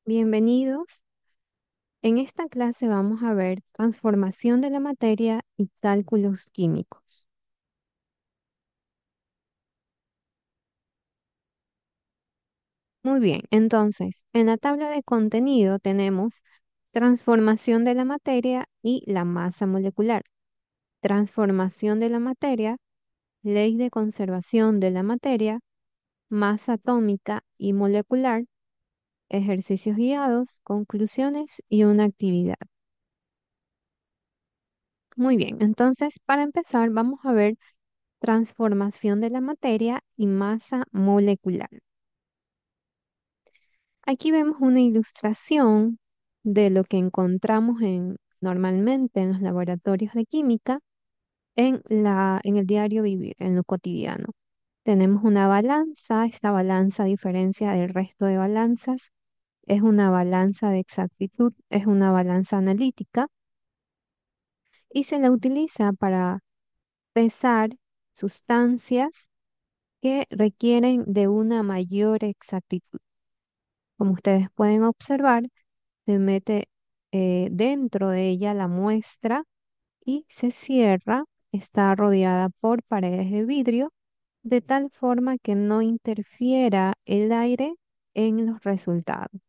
Bienvenidos. En esta clase vamos a ver transformación de la materia y cálculos químicos. Muy bien, entonces, en la tabla de contenido tenemos transformación de la materia y la masa molecular. Transformación de la materia, ley de conservación de la materia, masa atómica y molecular, ejercicios guiados, conclusiones y una actividad. Muy bien, entonces, para empezar, vamos a ver transformación de la materia y masa molecular. Aquí vemos una ilustración de lo que encontramos normalmente en los laboratorios de química en el diario vivir, en lo cotidiano. Tenemos una balanza, esta balanza a diferencia del resto de balanzas, es una balanza de exactitud, es una balanza analítica y se la utiliza para pesar sustancias que requieren de una mayor exactitud. Como ustedes pueden observar, se mete dentro de ella la muestra y se cierra. Está rodeada por paredes de vidrio de tal forma que no interfiera el aire en los resultados.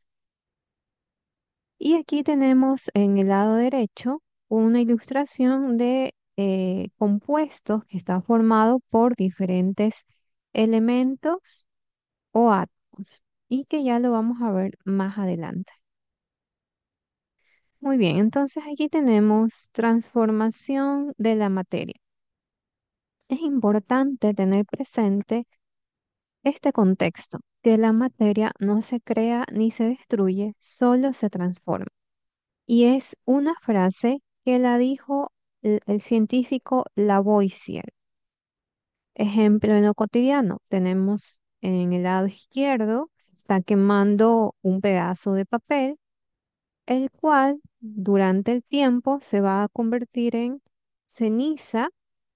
Y aquí tenemos en el lado derecho una ilustración de compuestos que están formados por diferentes elementos o átomos y que ya lo vamos a ver más adelante. Muy bien, entonces aquí tenemos transformación de la materia. Es importante tener presente este contexto, que la materia no se crea ni se destruye, solo se transforma. Y es una frase que la dijo el científico Lavoisier. Ejemplo en lo cotidiano, tenemos en el lado izquierdo, se está quemando un pedazo de papel el cual durante el tiempo se va a convertir en ceniza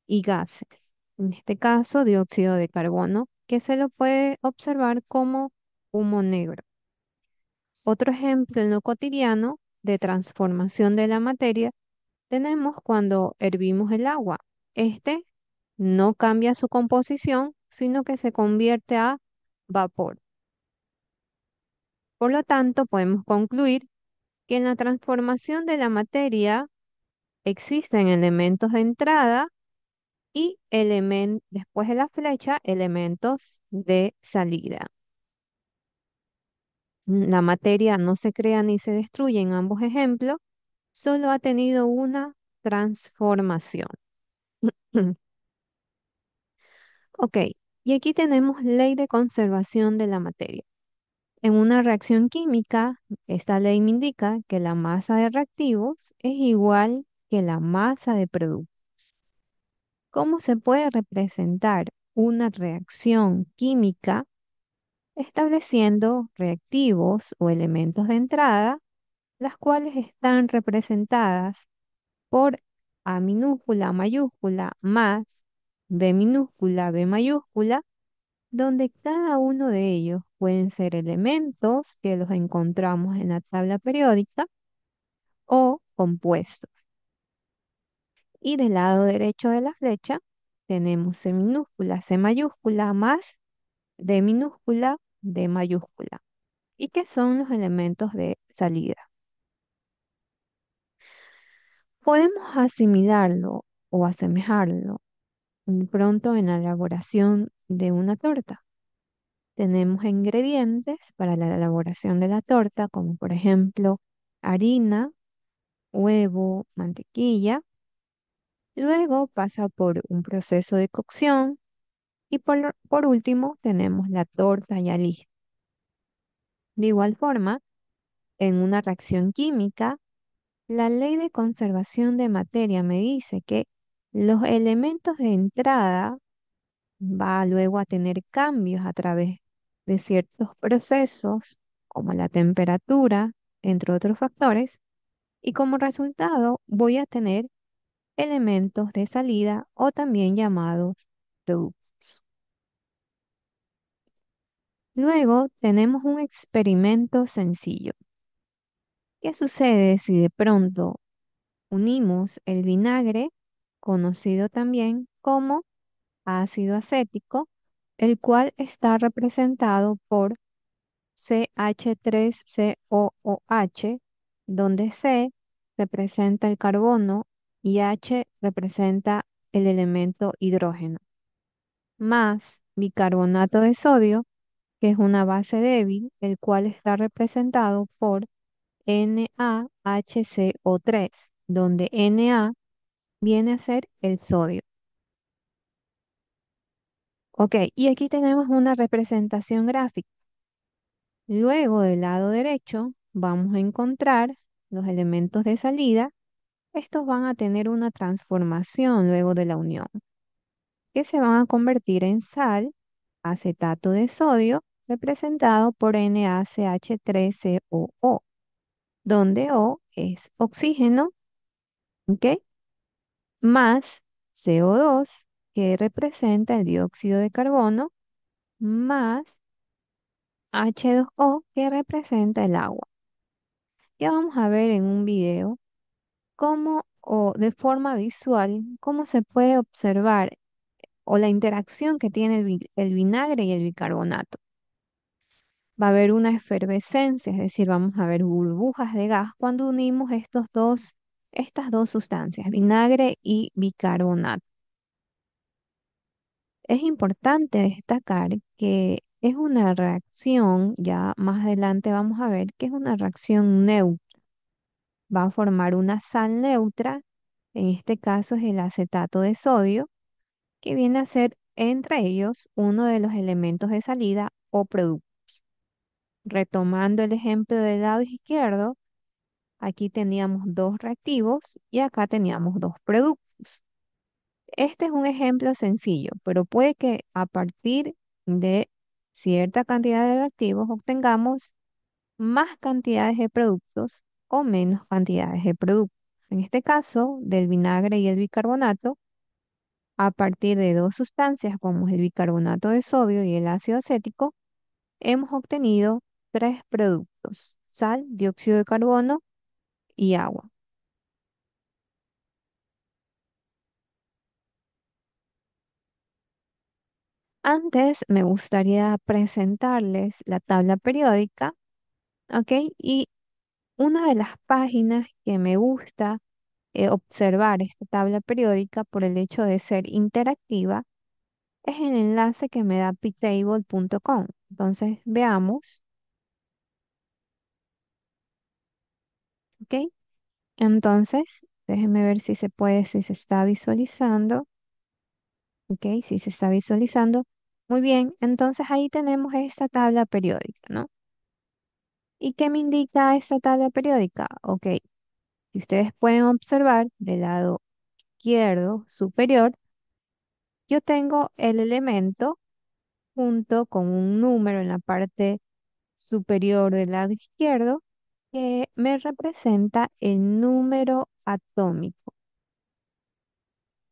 y gases. En este caso, dióxido de carbono, que se lo puede observar como humo negro. Otro ejemplo en lo cotidiano de transformación de la materia tenemos cuando hervimos el agua. Este no cambia su composición, sino que se convierte a vapor. Por lo tanto, podemos concluir que en la transformación de la materia existen elementos de entrada y después de la flecha, elementos de salida. La materia no se crea ni se destruye en ambos ejemplos, solo ha tenido una transformación. Ok, y aquí tenemos ley de conservación de la materia. En una reacción química, esta ley me indica que la masa de reactivos es igual que la masa de productos. ¿Cómo se puede representar una reacción química estableciendo reactivos o elementos de entrada, las cuales están representadas por A minúscula, mayúscula, más B minúscula, B mayúscula, donde cada uno de ellos pueden ser elementos que los encontramos en la tabla periódica o compuestos? Y del lado derecho de la flecha tenemos C minúscula, C mayúscula, más D minúscula, D mayúscula. ¿Y qué son los elementos de salida? Podemos asimilarlo o asemejarlo pronto en la elaboración de una torta. Tenemos ingredientes para la elaboración de la torta, como por ejemplo harina, huevo, mantequilla. Luego pasa por un proceso de cocción y por último tenemos la torta ya lista. De igual forma, en una reacción química, la ley de conservación de materia me dice que los elementos de entrada va luego a tener cambios a través de ciertos procesos, como la temperatura, entre otros factores, y como resultado voy a tener elementos de salida o también llamados productos. Luego tenemos un experimento sencillo. ¿Qué sucede si de pronto unimos el vinagre, conocido también como ácido acético, el cual está representado por CH3COOH, donde C representa el carbono y H representa el elemento hidrógeno, más bicarbonato de sodio, que es una base débil, el cual está representado por NaHCO3, donde Na viene a ser el sodio. Ok, y aquí tenemos una representación gráfica. Luego del lado derecho vamos a encontrar los elementos de salida. Estos van a tener una transformación luego de la unión, que se van a convertir en sal, acetato de sodio, representado por NaCH3COO, donde O es oxígeno, ¿ok? Más CO2, que representa el dióxido de carbono, más H2O, que representa el agua. Ya vamos a ver en un video cómo o de forma visual cómo se puede observar o la interacción que tiene el vinagre y el bicarbonato. Va a haber una efervescencia, es decir, vamos a ver burbujas de gas cuando unimos estas dos sustancias, vinagre y bicarbonato. Es importante destacar que es una reacción, ya más adelante vamos a ver que es una reacción neutra. Va a formar una sal neutra, en este caso es el acetato de sodio, que viene a ser entre ellos uno de los elementos de salida o producto. Retomando el ejemplo del lado izquierdo, aquí teníamos dos reactivos y acá teníamos dos productos. Este es un ejemplo sencillo, pero puede que a partir de cierta cantidad de reactivos obtengamos más cantidades de productos o menos cantidades de productos. En este caso, del vinagre y el bicarbonato, a partir de dos sustancias como el bicarbonato de sodio y el ácido acético, hemos obtenido tres productos: sal, dióxido de carbono y agua. Antes me gustaría presentarles la tabla periódica, ¿ok? Y una de las páginas que me gusta observar esta tabla periódica por el hecho de ser interactiva es el enlace que me da ptable.com. Entonces, veamos, ¿ok? Entonces, déjenme ver si se puede, si se está visualizando, ¿ok? Si se está visualizando. Muy bien, entonces ahí tenemos esta tabla periódica, ¿no? ¿Y qué me indica esta tabla periódica? Ok, si ustedes pueden observar del lado izquierdo superior, yo tengo el elemento junto con un número en la parte superior del lado izquierdo que me representa el número atómico,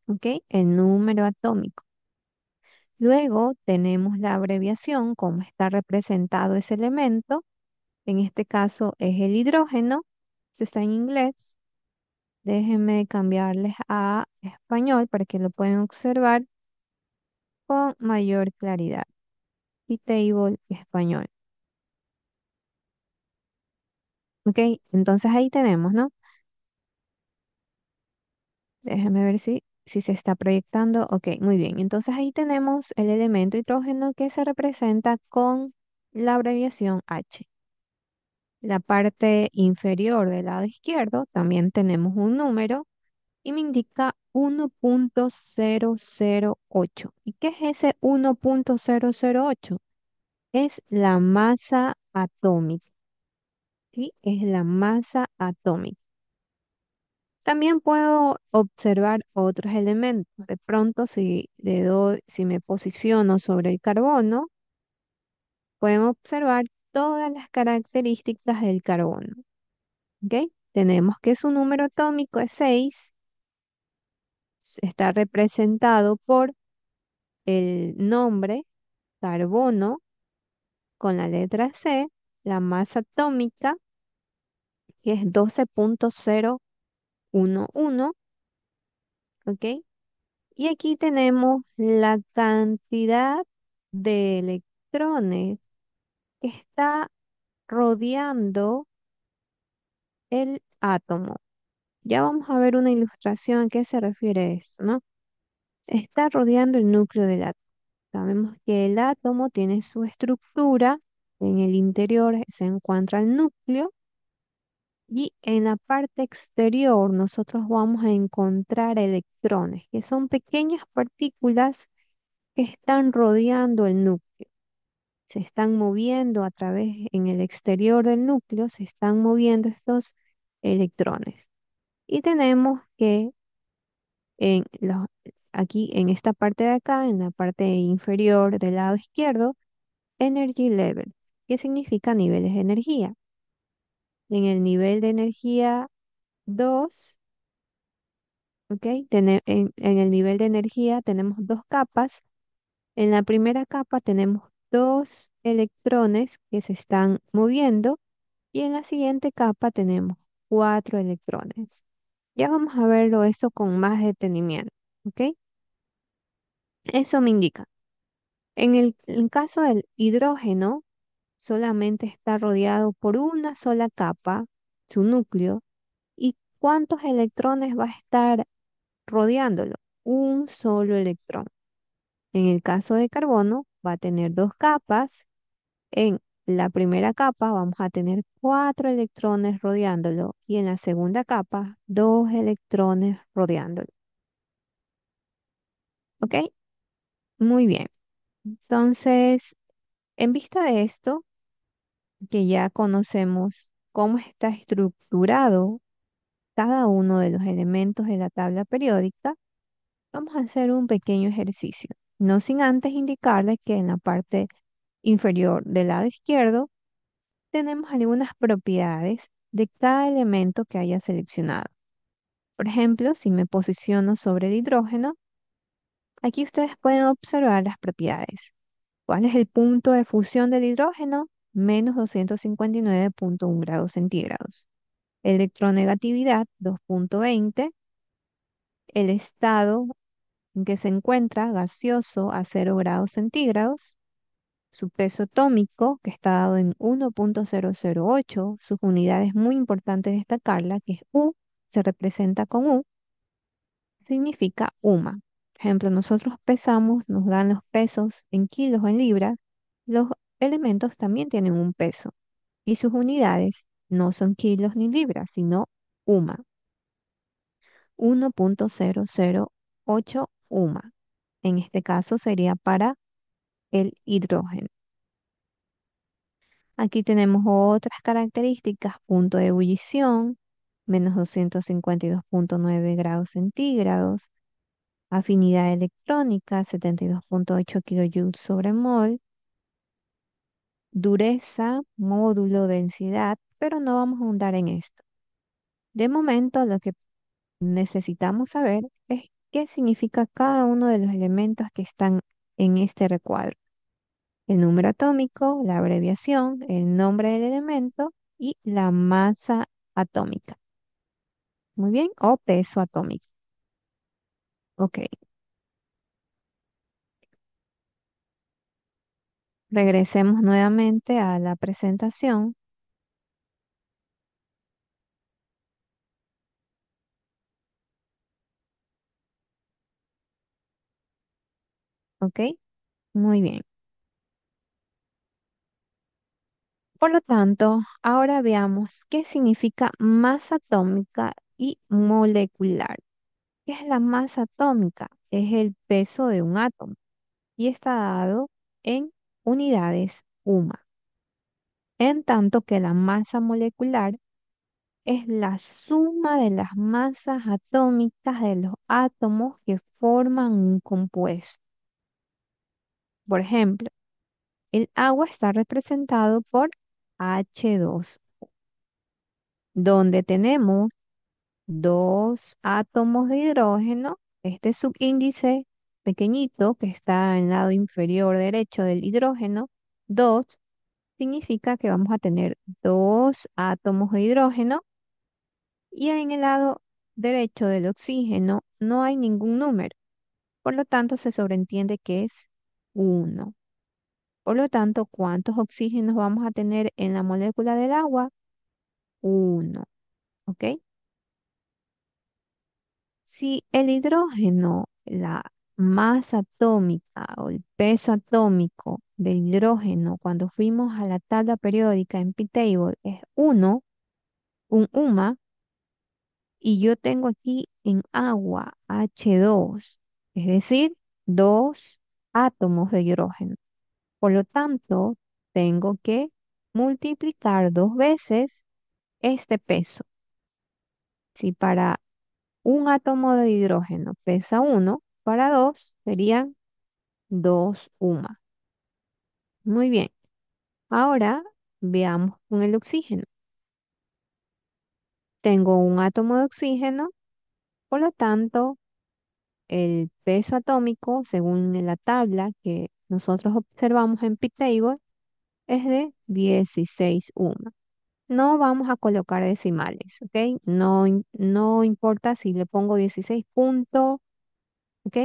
¿ok? El número atómico. Luego tenemos la abreviación, como está representado ese elemento. En este caso es el hidrógeno. Eso está en inglés. Déjenme cambiarles a español para que lo puedan observar con mayor claridad. Y table español. ¿Ok? Entonces ahí tenemos, ¿no? Déjame ver si se está proyectando. Ok, muy bien. Entonces ahí tenemos el elemento hidrógeno que se representa con la abreviación H. La parte inferior del lado izquierdo también tenemos un número y me indica 1.008. ¿Y qué es ese 1.008? Es la masa atómica. ¿Sí? Es la masa atómica. También puedo observar otros elementos. De pronto, si me posiciono sobre el carbono, pueden observar todas las características del carbono. ¿Ok? Tenemos que su número atómico es 6, está representado por el nombre carbono con la letra C, la masa atómica que es 12.011, ¿ok? Y aquí tenemos la cantidad de electrones que está rodeando el átomo. Ya vamos a ver una ilustración a qué se refiere esto, ¿no? Está rodeando el núcleo del átomo. Sabemos que el átomo tiene su estructura, en el interior se encuentra el núcleo y en la parte exterior nosotros vamos a encontrar electrones, que son pequeñas partículas que están rodeando el núcleo. Se están moviendo a través, en el exterior del núcleo, se están moviendo estos electrones. Y tenemos que en aquí en esta parte de acá, en la parte inferior del lado izquierdo, energy level, que significa niveles de energía. En el nivel de energía 2, ¿ok? En el nivel de energía tenemos dos capas. En la primera capa tenemos dos electrones que se están moviendo y en la siguiente capa tenemos cuatro electrones. Ya vamos a verlo eso con más detenimiento, ¿ok? Eso me indica. En caso del hidrógeno, solamente está rodeado por una sola capa, su núcleo, y ¿cuántos electrones va a estar rodeándolo? Un solo electrón. En el caso de carbono, va a tener dos capas. En la primera capa vamos a tener cuatro electrones rodeándolo y en la segunda capa dos electrones rodeándolo. ¿Ok? Muy bien. Entonces, en vista de esto, que ya conocemos cómo está estructurado cada uno de los elementos de la tabla periódica, vamos a hacer un pequeño ejercicio, no sin antes indicarles que en la parte inferior del lado izquierdo tenemos algunas propiedades de cada elemento que haya seleccionado. Por ejemplo, si me posiciono sobre el hidrógeno, aquí ustedes pueden observar las propiedades. ¿Cuál es el punto de fusión del hidrógeno? Menos 259,1 grados centígrados. Electronegatividad 2,20. El estado en que se encuentra gaseoso a 0 grados centígrados. Su peso atómico, que está dado en 1,008. Sus unidades muy importantes destacarla, que es U, se representa con U, significa UMA. Por ejemplo, nosotros pesamos, nos dan los pesos en kilos o en libras. Los elementos también tienen un peso y sus unidades no son kilos ni libras, sino UMA. 1,008 UMA. En este caso sería para el hidrógeno. Aquí tenemos otras características: punto de ebullición, menos 252,9 grados centígrados, afinidad electrónica, 72,8 kilojoules sobre mol, dureza, módulo, densidad, pero no vamos a ahondar en esto. De momento, lo que necesitamos saber es qué significa cada uno de los elementos que están en este recuadro. El número atómico, la abreviación, el nombre del elemento y la masa atómica. Muy bien, o peso atómico. Ok, regresemos nuevamente a la presentación. Ok, muy bien. Por lo tanto, ahora veamos qué significa masa atómica y molecular. ¿Qué es la masa atómica? Es el peso de un átomo y está dado en unidades UMA. En tanto que la masa molecular es la suma de las masas atómicas de los átomos que forman un compuesto. Por ejemplo, el agua está representado por H2, donde tenemos dos átomos de hidrógeno, este subíndice pequeñito que está en el lado inferior derecho del hidrógeno, 2, significa que vamos a tener dos átomos de hidrógeno y en el lado derecho del oxígeno no hay ningún número. Por lo tanto, se sobreentiende que es uno. Por lo tanto, ¿cuántos oxígenos vamos a tener en la molécula del agua? Uno. ¿Ok? Si el hidrógeno, la masa atómica o el peso atómico del hidrógeno cuando fuimos a la tabla periódica en P-Table es uno, un UMA, y yo tengo aquí en agua H2, es decir, dos átomos de hidrógeno. Por lo tanto, tengo que multiplicar dos veces este peso. Si para un átomo de hidrógeno pesa uno, para dos serían 2 UMA. Muy bien. Ahora veamos con el oxígeno. Tengo un átomo de oxígeno, por lo tanto, el peso atómico, según la tabla que nosotros observamos en P-Table, es de 16 UMA. No vamos a colocar decimales, ¿ok? No, no importa si le pongo 16 puntos, ¿ok?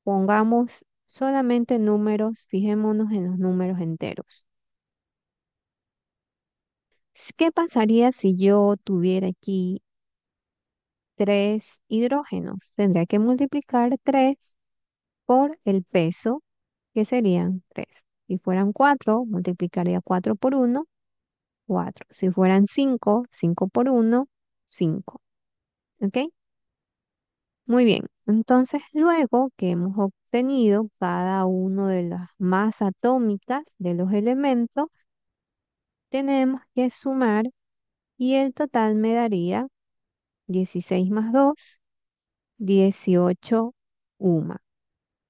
Pongamos solamente números, fijémonos en los números enteros. ¿Qué pasaría si yo tuviera aquí tres hidrógenos? Tendría que multiplicar 3 por el peso, que serían 3. Si fueran 4, multiplicaría 4 por uno, 4. Si fueran 5, 5 por uno, 5. ¿Ok? Muy bien. Entonces, luego que hemos obtenido cada uno de las masas atómicas de los elementos, tenemos que sumar y el total me daría 16 más 2, 18 UMA.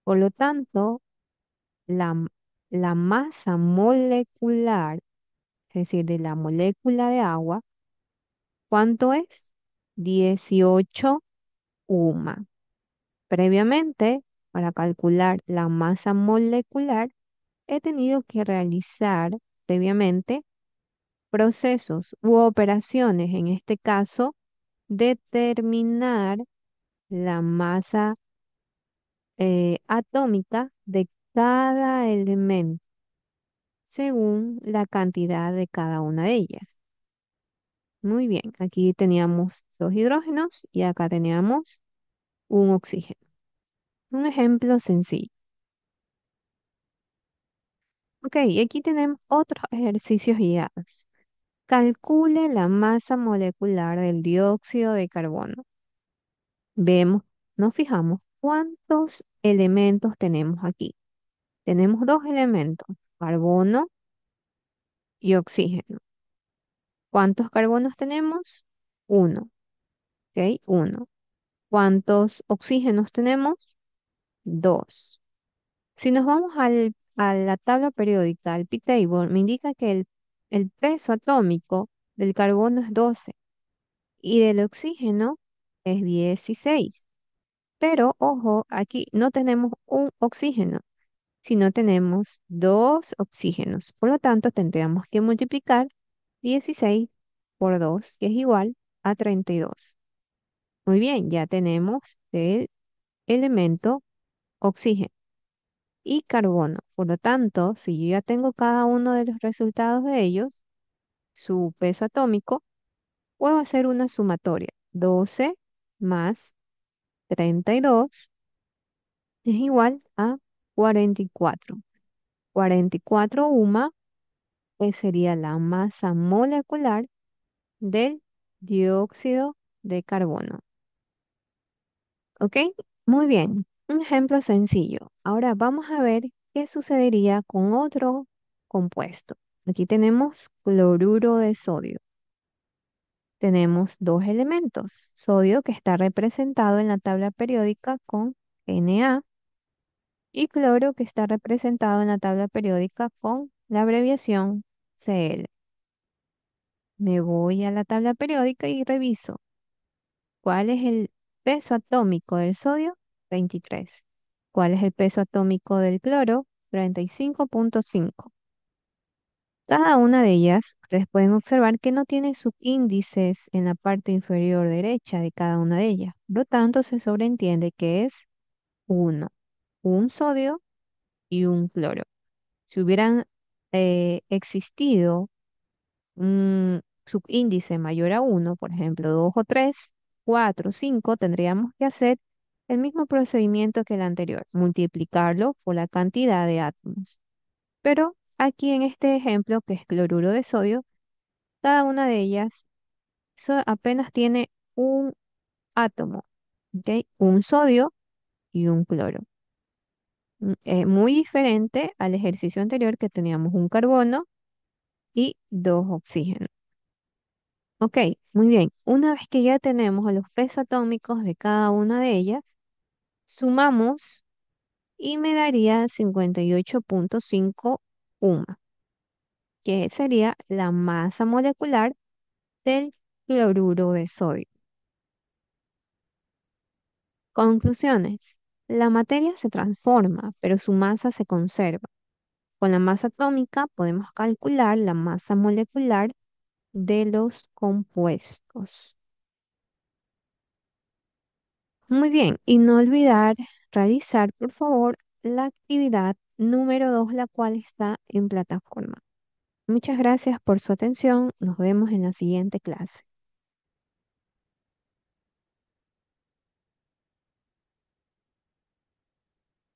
Por lo tanto, la, la masa molecular, es decir, de la molécula de agua, ¿cuánto es? 18 UMA. Previamente, para calcular la masa molecular, he tenido que realizar previamente procesos u operaciones, en este caso, determinar la masa atómica de cada elemento según la cantidad de cada una de ellas. Muy bien, aquí teníamos dos hidrógenos y acá teníamos un oxígeno. Un ejemplo sencillo. Ok, aquí tenemos otros ejercicios guiados. Calcule la masa molecular del dióxido de carbono. Vemos, nos fijamos cuántos elementos tenemos aquí. Tenemos dos elementos, carbono y oxígeno. ¿Cuántos carbonos tenemos? Uno, ¿ok? Uno. ¿Cuántos oxígenos tenemos? Dos. Si nos vamos a la tabla periódica, al P-Table, me indica que el peso atómico del carbono es 12 y del oxígeno es 16. Pero ojo, aquí no tenemos un oxígeno, sino tenemos dos oxígenos. Por lo tanto, tendríamos que multiplicar 16 por 2, que es igual a 32. Muy bien, ya tenemos el elemento oxígeno y carbono. Por lo tanto, si yo ya tengo cada uno de los resultados de ellos, su peso atómico, puedo hacer una sumatoria. 12 más 32 es igual a 44. 44 UMA sería la masa molecular del dióxido de carbono. ¿Ok? Muy bien. Un ejemplo sencillo. Ahora vamos a ver qué sucedería con otro compuesto. Aquí tenemos cloruro de sodio. Tenemos dos elementos. Sodio que está representado en la tabla periódica con Na y cloro que está representado en la tabla periódica con la abreviación Cl. Me voy a la tabla periódica y reviso cuál es el peso atómico del sodio. 23. ¿Cuál es el peso atómico del cloro? 35,5. Cada una de ellas, ustedes pueden observar que no tiene subíndices en la parte inferior derecha de cada una de ellas. Por lo tanto, se sobreentiende que es uno, un sodio y un cloro. Si hubieran existido un subíndice mayor a uno, por ejemplo, 2 o 3, 4, 5, tendríamos que hacer el mismo procedimiento que el anterior, multiplicarlo por la cantidad de átomos. Pero aquí en este ejemplo, que es cloruro de sodio, cada una de ellas apenas tiene un átomo, ¿ok? Un sodio y un cloro. Muy diferente al ejercicio anterior que teníamos un carbono y dos oxígenos. Ok, muy bien. Una vez que ya tenemos los pesos atómicos de cada una de ellas, sumamos y me daría 58,5 UMA, que sería la masa molecular del cloruro de sodio. Conclusiones. La materia se transforma, pero su masa se conserva. Con la masa atómica podemos calcular la masa molecular de los compuestos. Muy bien, y no olvidar realizar, por favor, la actividad número 2, la cual está en plataforma. Muchas gracias por su atención. Nos vemos en la siguiente clase.